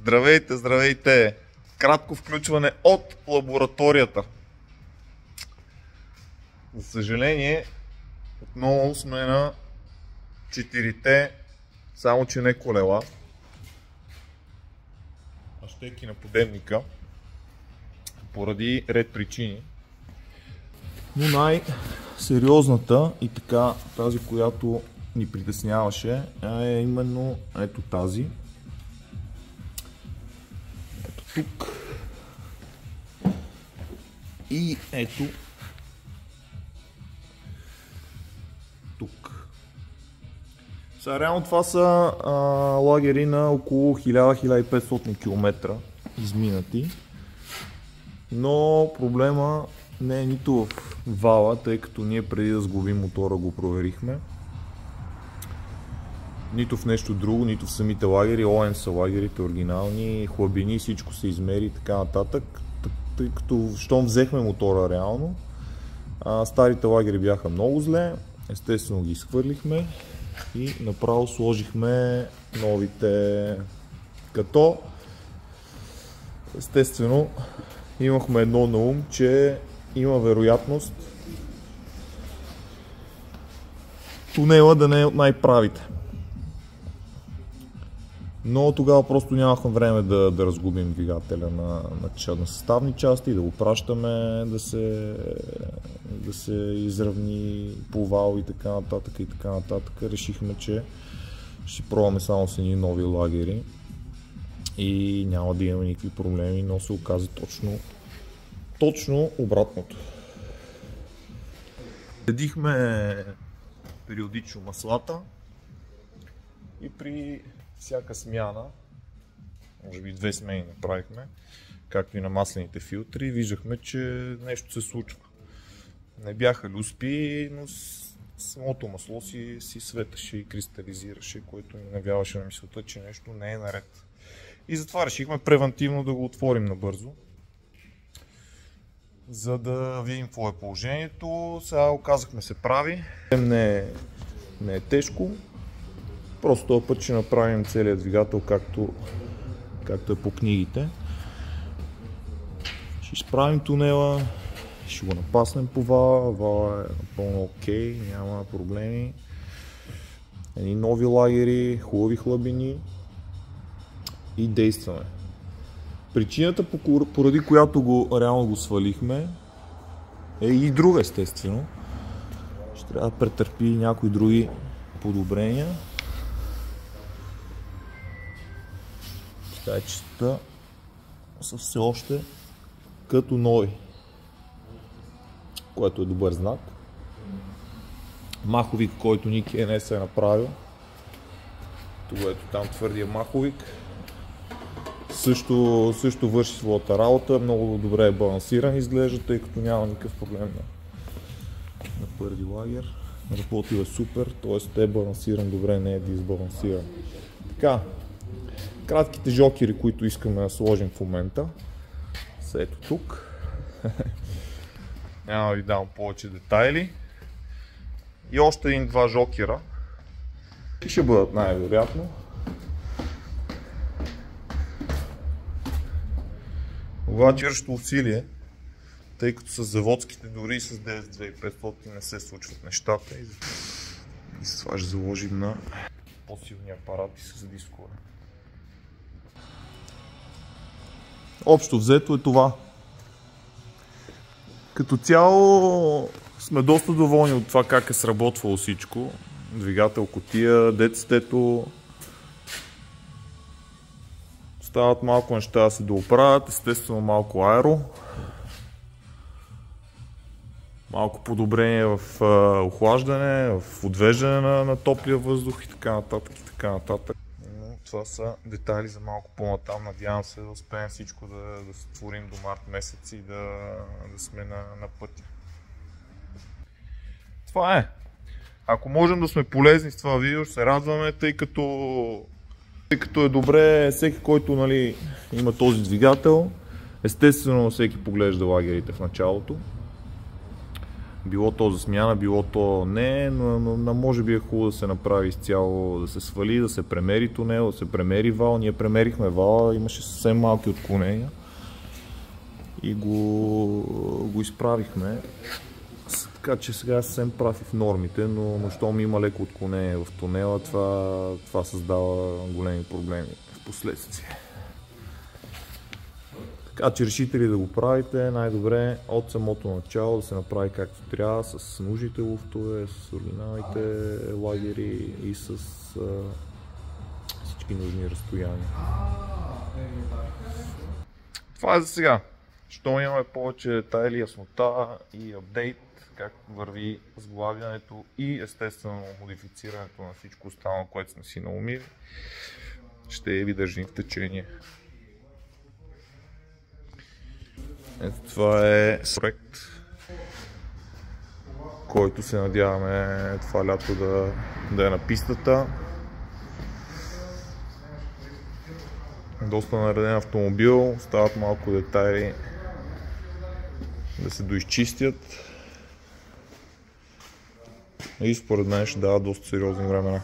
Здравейте, здравейте! Кратко включване от лабораторията. За съжаление, отново сме на 4-те, само че не колела, а щеки на подемника, поради ред причини. Но най-сериозната и така тази, която ни притесняваше, е именно ето тази. Ето тук. И ето тук. Сега реално това са лагери на около 1000-1500 км изминати. Но проблема не е нито в вала, тъй като ние преди да сглобим мотора го проверихме. Нито в нещо друго, нито в самите лагери. ОМ са лагерите оригинални, хлабини, всичко се измери и така нататък. Тъй като щом взехме мотора реално, старите лагери бяха много зле, естествено ги изхвърлихме и направо сложихме новите, като естествено имахме едно на ум, че има вероятност тунела да не е от най-правите. Но тогава просто нямахме време да разгубим двигателя на съставни части, да го пращаме да се изравни по вал и така нататък и така нататък. Решихме, че ще пробваме само с едни нови лагери и няма да имаме никакви проблеми, но се оказа точно обратното. Следихме периодично маслата и при всяка смяна, може би 2 смени направихме, както и на маслените филтри, виждахме, че нещо се случва. Не бяха люспи, но самото масло си светеше и кристализираше, което ни навяваше на мисълта, че нещо не е наред. И затова решихме превентивно да го отворим набързо, за да видим какво е положението. Сега оказахме се прави. Не е тежко. Просто този път ще направим целият двигател както е по книгите. Ще изправим тунела, ще го напаснем по вала. Вала е напълно окей, няма проблеми. Едни нови лагери, хубави хлабини и действаме. Причината, поради която реално го свалихме, е и друга, естествено. Ще трябва да претърпи някои други подобрения. Стайчета са все още като нови, което е добър знак. Маховик, който Ники НС е направил, ето там твърдия маховик, също върши своята работа, много добре е балансиран изглежда, тъй като няма никакъв проблем на първи лагер. Работил е супер, т.е. е балансиран добре, не е дисбалансиран. Така, кратките жокери, които искаме да сложим в момента, са ето тук. Няма да ви дам повече детайли. И още един-два жокера. И ще бъдат най-вероятно. Вършещо усилие, тъй като с заводските дори и с DS2500 не се случват нещата и затова ще заложим на по-силни апарати с дискове. Общо взето е това. Като цяло сме доста доволни от това как е сработвало всичко. Двигател, кутия, децетето. Стават малко неща да се дооправят, естествено малко аеро. Малко подобрение в охлаждане, в отвеждане на топлия въздух и така нататък и така нататък. Но това са детайли за малко по-натам. Надявам се да успеем всичко да се творим до март месец и да сме на пътя. Това е. Ако можем да сме полезни с това видео, ще се радваме, тъй като е добре всеки, който има този двигател, естествено всеки поглежда лагерите в началото. Било то за смяна, било то не, но може би е хубаво да се направи изцяло, да се свали, да се премери тунел, да се премери вал. Ние премерихме вала, имаше съвсем малки отклонения и го изправихме. Така че сега е съвсем прав и в нормите, но щом има леко отклонение в тунела, това създава големи проблеми в последствие. Така че решите ли да го правите, най-добре от самото начало да се направи както трябва, с нужните луфтове, с оригиналните лагери и с всички нужни разстояния. Това е за сега. Щом имаме повече детайли, яснота и апдейт, как върви сглавянето и естествено модифицирането на всичко останало, което сме си наумили, ще ви държим в течение. Ето това е проект, който се надяваме това лято да е на пистата. Доста нареден автомобил, стават малко детайли да се доизчистят и според мен ще дава доста сериозни времена.